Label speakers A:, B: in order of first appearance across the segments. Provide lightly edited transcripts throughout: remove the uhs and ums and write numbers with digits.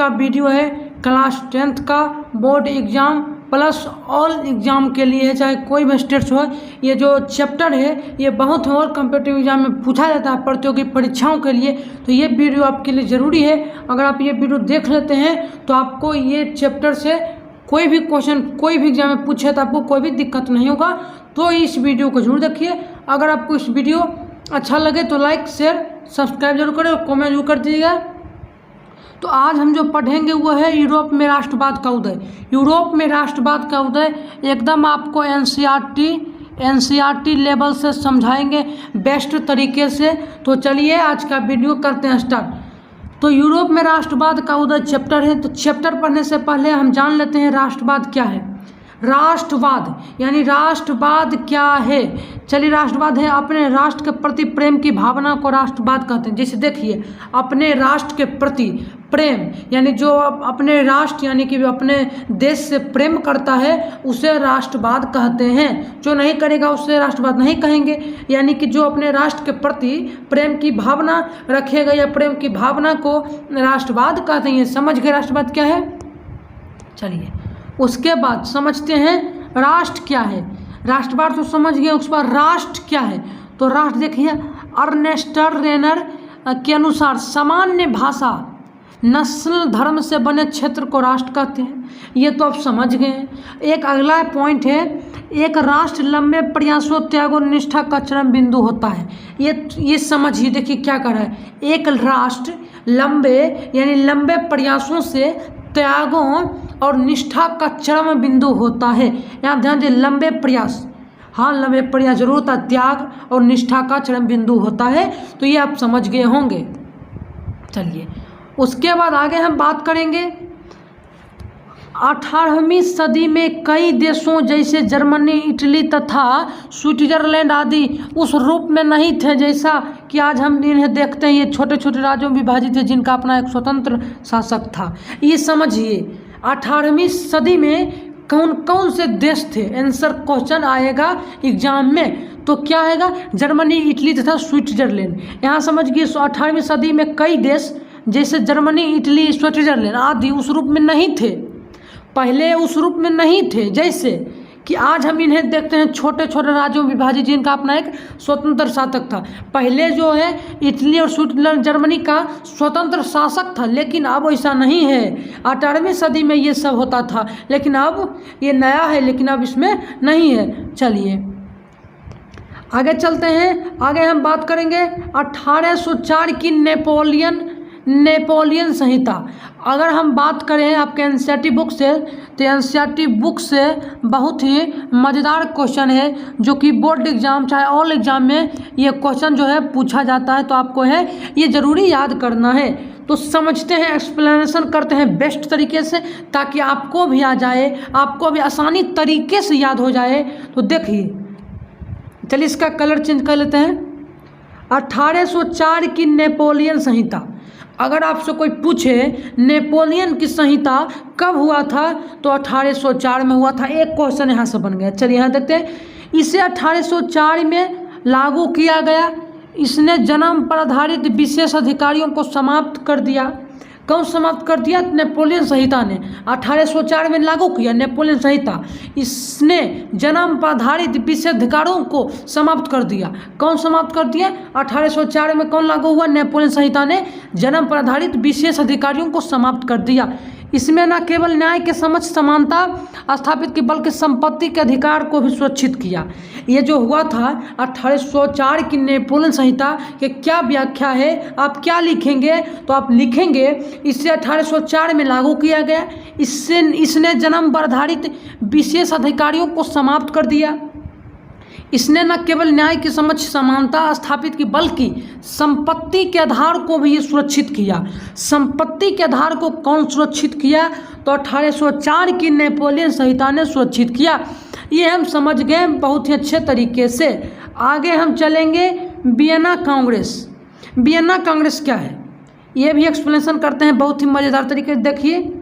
A: का वीडियो है class 10th का board exam plus all exam के लिए है, चाहे कोई भी स्टेट्स हो। ये जो चैप्टर है ये बहुत और कम्पिटिटिव एग्जाम में पूछा जाता है प्रतियोगी परीक्षाओं के लिए, तो ये वीडियो आपके लिए ज़रूरी है। अगर आप ये वीडियो देख लेते हैं तो आपको ये चैप्टर से कोई भी क्वेश्चन कोई भी एग्जाम में पूछे तो आपको कोई भी दिक्कत नहीं होगा। तो इस वीडियो को जरूर देखिए। अगर आपको इस वीडियो अच्छा लगे तो लाइक शेयर सब्सक्राइब जरूर करें और कमेंट जरूर कर दीजिएगा। तो आज हम जो पढ़ेंगे वो है यूरोप में राष्ट्रवाद का उदय। यूरोप में राष्ट्रवाद का उदय एकदम आपको एनसीईआरटी लेवल से समझाएंगे बेस्ट तरीके से। तो चलिए आज का वीडियो करते हैं स्टार्ट। तो यूरोप में राष्ट्रवाद का उदय चैप्टर है। तो चैप्टर पढ़ने से पहले हम जान लेते हैं राष्ट्रवाद क्या है। राष्ट्रवाद यानी राष्ट्रवाद क्या है। चलिए, राष्ट्रवाद है अपने राष्ट्र के प्रति प्रेम की भावना को राष्ट्रवाद कहते हैं। जैसे देखिए, अपने राष्ट्र के प्रति प्रेम यानी जो अपने राष्ट्र यानी कि अपने देश से प्रेम करता है उसे राष्ट्रवाद कहते हैं। जो नहीं करेगा उसे राष्ट्रवाद नहीं कहेंगे। यानी कि जो अपने राष्ट्र के प्रति प्रेम की भावना रखेगा या प्रेम की भावना को राष्ट्रवाद कहते हैं। समझ गए राष्ट्रवाद क्या है। चलिए उसके बाद समझते हैं राष्ट्र क्या है। राष्ट्रवाद तो समझ गए, उसके बाद राष्ट्र क्या है। तो राष्ट्र देखिए, अर्नेस्ट रेनर के अनुसार सामान्य भाषा नस्ल धर्म से बने क्षेत्र को राष्ट्र कहते हैं। ये तो आप समझ गए। एक अगला पॉइंट है, एक राष्ट्र लंबे प्रयासों त्याग और निष्ठा का चरम बिंदु होता है। ये समझिए, देखिए क्या कर रहा है। एक राष्ट्र लंबे यानी लंबे प्रयासों से त्यागों और निष्ठा का चरम बिंदु होता है। यहाँ ध्यान दें, लंबे प्रयास, हाँ लंबे प्रयास जरूर होता है, त्याग और निष्ठा का चरम बिंदु होता है। तो ये आप समझ गए होंगे। चलिए उसके बाद आगे हम बात करेंगे 18वीं सदी में कई देशों जैसे जर्मनी, इटली तथा स्विट्जरलैंड आदि उस रूप में नहीं थे जैसा कि आज हम इन्हें देखते हैं। ये छोटे छोटे राज्यों में विभाजित थे जिनका अपना एक स्वतंत्र शासक था। ये समझिए 18वीं सदी में कौन कौन से देश थे। आंसर क्वेश्चन आएगा एग्जाम में तो क्या आएगा, जर्मनी, इटली तथा स्विट्जरलैंड। यहाँ समझिए 18वीं सदी में कई देश जैसे जर्मनी, इटली, स्विट्जरलैंड आदि उस रूप में नहीं थे। पहले उस रूप में नहीं थे जैसे कि आज हम इन्हें देखते हैं छोटे छोटे राज्यों में विभाजित जिनका अपना एक स्वतंत्र शासक था। पहले जो है इटली और स्विट्जरलैंड जर्मनी का स्वतंत्र शासक था, लेकिन अब ऐसा नहीं है। 18वीं सदी में ये सब होता था, लेकिन अब ये नया है, लेकिन अब इसमें नहीं है। चलिए आगे चलते हैं। आगे हम बात करेंगे 1804 की नेपोलियन संहिता। अगर हम बात करें आपके एनसीईआरटी बुक से, तो एनसीईआरटी बुक से बहुत ही मज़ेदार क्वेश्चन है जो कि बोर्ड एग्जाम चाहे ऑल एग्जाम में ये क्वेश्चन जो है पूछा जाता है। तो आपको है ये ज़रूरी याद करना है। तो समझते हैं, एक्सप्लेनेशन करते हैं बेस्ट तरीके से ताकि आपको भी आ जाए, आपको भी आसानी तरीके से याद हो जाए। तो देखिए, चलिए इसका कलर चेंज कर लेते हैं। 1804 की नेपोलियन संहिता। अगर आपसे कोई पूछे नेपोलियन की संहिता कब हुआ था तो 1804 में हुआ था। एक क्वेश्चन यहाँ से बन गया। चलिए यहाँ देखते हैं। इसे 1804 में लागू किया गया। इसने जन्म पर आधारित विशेष अधिकारियों को समाप्त कर दिया। कौन समाप्त कर दिया? नेपोलियन संहिता ने 1804 में लागू किया नेपोलियन संहिता। इसने जन्म पर आधारित विशेष अधिकारों को समाप्त कर दिया। कौन समाप्त कर दिया? 1804 में कौन लागू हुआ? नेपोलियन संहिता ने जन्म पर आधारित विशेष अधिकारियों को समाप्त कर दिया। इसमें न केवल न्याय के समक्ष समानता स्थापित की बल्कि संपत्ति के अधिकार को भी सुरक्षित किया। ये जो हुआ था 1804 की नेपोलियन संहिता के क्या व्याख्या है, आप क्या लिखेंगे? तो आप लिखेंगे इसे 1804 में लागू किया गया। इसने जन्म पर आधारित विशेष अधिकारियों को समाप्त कर दिया। इसने न केवल न्याय के समक्ष समानता स्थापित की बल्कि संपत्ति के आधार को भी ये सुरक्षित किया। संपत्ति के आधार को कौन सुरक्षित किया? तो 1804 की नेपोलियन संहिता ने सुरक्षित किया। ये हम समझ गए बहुत ही अच्छे तरीके से। आगे हम चलेंगे वियना कांग्रेस। वियना कांग्रेस क्या है ये भी एक्सप्लेनेशन करते हैं बहुत ही मज़ेदार तरीके से। देखिए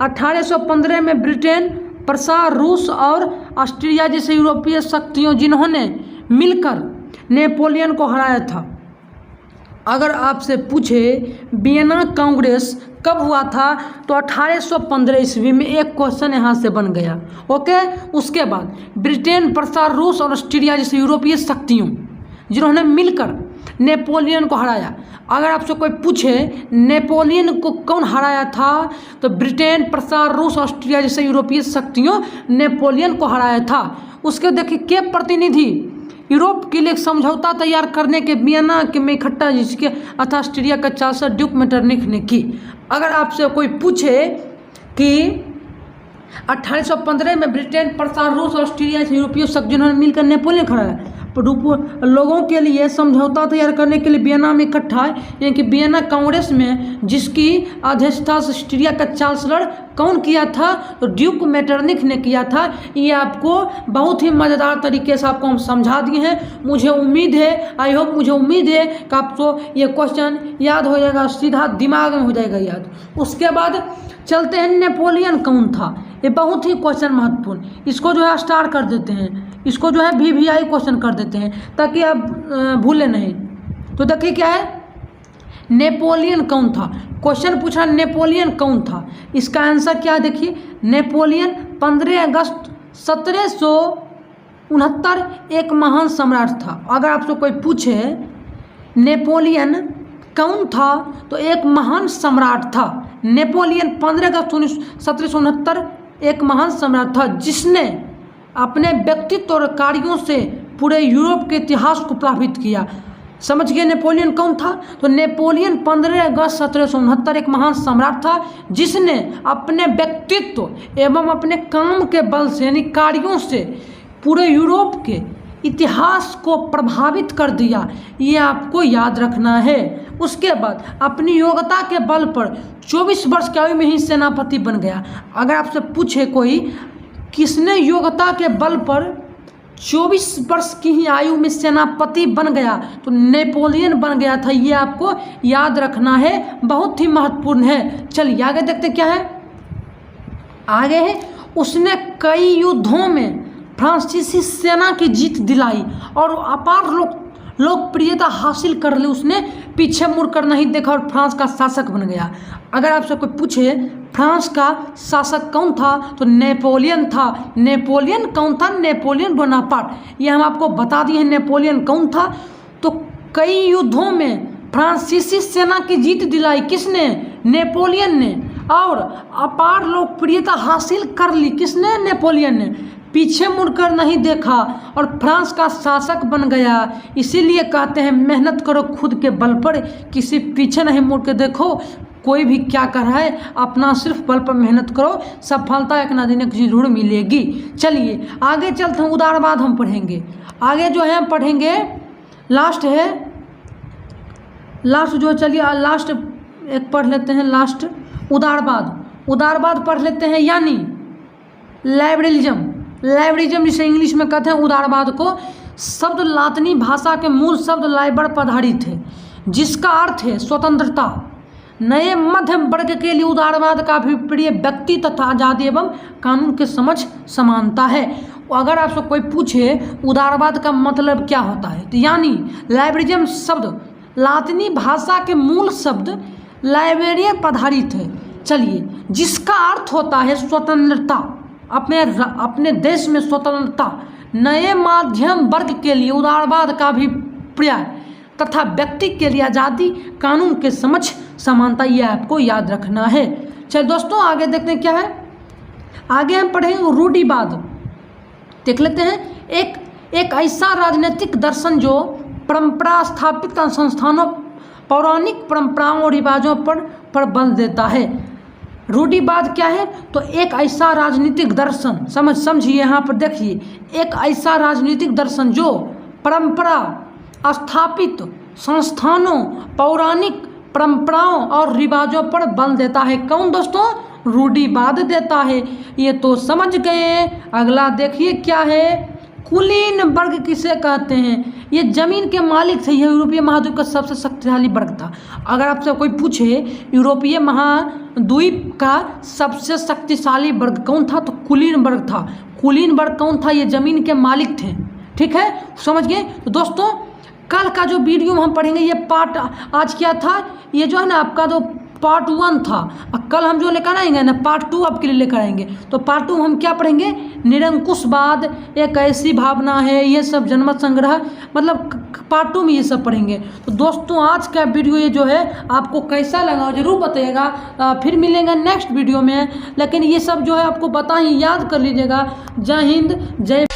A: 1815 में ब्रिटेन, प्रसा, रूस और ऑस्ट्रिया जैसे यूरोपीय शक्तियों जिन्होंने मिलकर नेपोलियन को हराया था। अगर आपसे पूछे वियना कांग्रेस कब हुआ था? तो 1815 ईस्वी में एक क्वेश्चन यहाँ से बन गया। ओके, उसके बाद ब्रिटेन, प्रसार, रूस और ऑस्ट्रेलिया जैसे यूरोपीय शक्तियों जिन्होंने मिलकर नेपोलियन को हराया। अगर आपसे कोई पूछे नेपोलियन को कौन हराया था, तो ब्रिटेन, प्रसार, रूस, ऑस्ट्रेलिया जैसे यूरोपीय शक्तियों नेपोलियन को हराया था। उसके देखिए के प्रतिनिधि यूरोप के लिए एक समझौता तैयार करने के वियना के में इकट्ठा जिसके अथा ऑस्ट्रिया का चांसलर ड्यूक मेटरनिख ने की। अगर आपसे कोई पूछे कि 1815 में ब्रिटेन, प्रसार, रूस, ऑस्ट्रेलिया से यूरोपीय शक्ति जिन्होंने मिलकर नेपोलियन खड़ा लोगों के लिए समझौता तैयार करने के लिए वियना में इकट्ठा, यानी कि वियना कांग्रेस में जिसकी अध्यक्षता ऑस्ट्रिया का चांसलर कौन किया था? तो ड्यूक मेटरनिख ने किया था। ये आपको बहुत ही मज़ेदार तरीके से आपको हम समझा दिए हैं। मुझे उम्मीद है, आई होप मुझे उम्मीद है कि आपको ये क्वेश्चन याद हो जाएगा, सीधा दिमाग में हो जाएगा याद। उसके बाद चलते हैं नेपोलियन कौन था। ये बहुत ही क्वेश्चन महत्वपूर्ण, इसको जो है स्टार कर देते हैं, इसको जो है VVI क्वेश्चन कर देते हैं ताकि आप भूलें नहीं। तो देखिए क्या है, नेपोलियन कौन था? क्वेश्चन पूछा नेपोलियन कौन था, इसका आंसर क्या है? देखिए, नेपोलियन 15 अगस्त 1769 एक महान सम्राट था। अगर आपसे कोई पूछे नेपोलियन कौन था, तो एक महान सम्राट था। नेपोलियन 15 अगस्त 1769 एक महान सम्राट था जिसने अपने व्यक्तित्व और कार्यों से पूरे यूरोप के इतिहास को प्रभावित किया। समझ गए नेपोलियन कौन था? तो नेपोलियन 15 अगस्त 1769 एक महान सम्राट था जिसने अपने व्यक्तित्व एवं अपने काम के बल से यानी कार्यों से पूरे यूरोप के इतिहास को प्रभावित कर दिया। ये आपको याद रखना है। उसके बाद अपनी योग्यता के बल पर 24 वर्ष की आयु में ही सेनापति बन गया। अगर आपसे पूछे कोई किसने योग्यता के बल पर 24 वर्ष की ही आयु में सेनापति बन गया, तो नेपोलियन बन गया था। ये आपको याद रखना है, बहुत ही महत्वपूर्ण है। चलिए आगे देखते क्या है। आगे है, उसने कई युद्धों में फ्रांसीसी सेना की जीत दिलाई और अपार लोकप्रियता हासिल कर ली। उसने पीछे मुड़कर नहीं देखा और फ्रांस का शासक बन गया। अगर आपसे कोई पूछे फ्रांस का शासक कौन था, तो नेपोलियन था। नेपोलियन कौन था? Napoleon Bonaparte. ये हम आपको बता दिए हैं नेपोलियन कौन था। तो कई युद्धों में फ्रांसीसी सेना की जीत दिलाई किसने? नेपोलियन ने। और अपार लोकप्रियता हासिल कर ली किसने? नेपोलियन ने। पीछे मुड़कर नहीं देखा और फ्रांस का शासक बन गया। इसीलिए कहते हैं मेहनत करो खुद के बल पर, किसी पीछे नहीं मुड़ के देखो। कोई भी क्या कर रहा है, अपना सिर्फ बल पर मेहनत करो, सफलता एक ना दिन एक जरूर मिलेगी। चलिए आगे चलते हैं, उदारवाद हम पढ़ेंगे। आगे जो है हम पढ़ेंगे, लास्ट है, लास्ट जो चलिए लास्ट एक पढ़ लेते हैं, लास्ट उदारवाद पढ़ लेते हैं, यानी लाइबरलिज्म जिसे इंग्लिश में कहते हैं उदारवाद को। शब्द लातिनी भाषा के मूल शब्द लाइबर पर आधारित है जिसका अर्थ है स्वतंत्रता। नए मध्यम वर्ग के लिए उदारवाद का अभिप्राय व्यक्ति तथा आज़ादी एवं कानून के समझ समानता है। अगर आपसे कोई पूछे उदारवाद का मतलब क्या होता है, तो यानी लाइबरलिज्म शब्द लातिनी भाषा के मूल शब्द लाइबेरिया पर आधारित है। चलिए, जिसका अर्थ होता है स्वतंत्रता, अपने देश में स्वतंत्रता। नए मध्यम वर्ग के लिए उदारवाद का अभिप्राय तथा व्यक्ति के लिए आज़ादी, कानून के समझ समानता। ये आपको याद रखना है। चलिए दोस्तों आगे देखते हैं क्या है। आगे हम पढ़ेंगे रूढ़िवाद। देख लेते हैं, एक ऐसा राजनीतिक दर्शन जो परंपरा स्थापित संस्थानों, पौराणिक परंपराओं और रिवाजों पर बल देता है। रूढ़िवाद क्या है? तो एक ऐसा राजनीतिक दर्शन, समझिए यहाँ पर देखिए, एक ऐसा राजनीतिक दर्शन जो परंपरा स्थापित संस्थानों, पौराणिक परंपराओं और रिवाजों पर बल देता है। कौन दोस्तों? रूढ़िवाद देता है। ये तो समझ गए। अगला देखिए क्या है, कुलीन वर्ग किसे कहते हैं? ये जमीन के मालिक थे। यह यूरोपीय महाद्वीप का सबसे शक्तिशाली वर्ग था। अगर आपसे कोई पूछे यूरोपीय महाद्वीप का सबसे शक्तिशाली वर्ग कौन था, तो कुलीन वर्ग था। कुलीन वर्ग कौन था? ये जमीन के मालिक थे। ठीक है, समझ गए। तो दोस्तों कल का जो वीडियो हम पढ़ेंगे, ये पार्ट आज क्या था, ये जो है ना आपका जो पार्ट 1 था। कल हम जो लेकर आएंगे ना पार्ट 2 आपके लिए लेकर आएंगे। तो पार्ट 2 हम क्या पढ़ेंगे, निरंकुशवाद, एक ऐसी भावना है, ये सब जनमत संग्रह, मतलब पार्ट 2 में ये सब पढ़ेंगे। तो दोस्तों आज का वीडियो ये जो है आपको कैसा लगा जरूर बताइएगा। फिर मिलेंगे नेक्स्ट वीडियो में, लेकिन ये सब जो है आपको बता ही याद कर लीजिएगा। जय हिंद, जय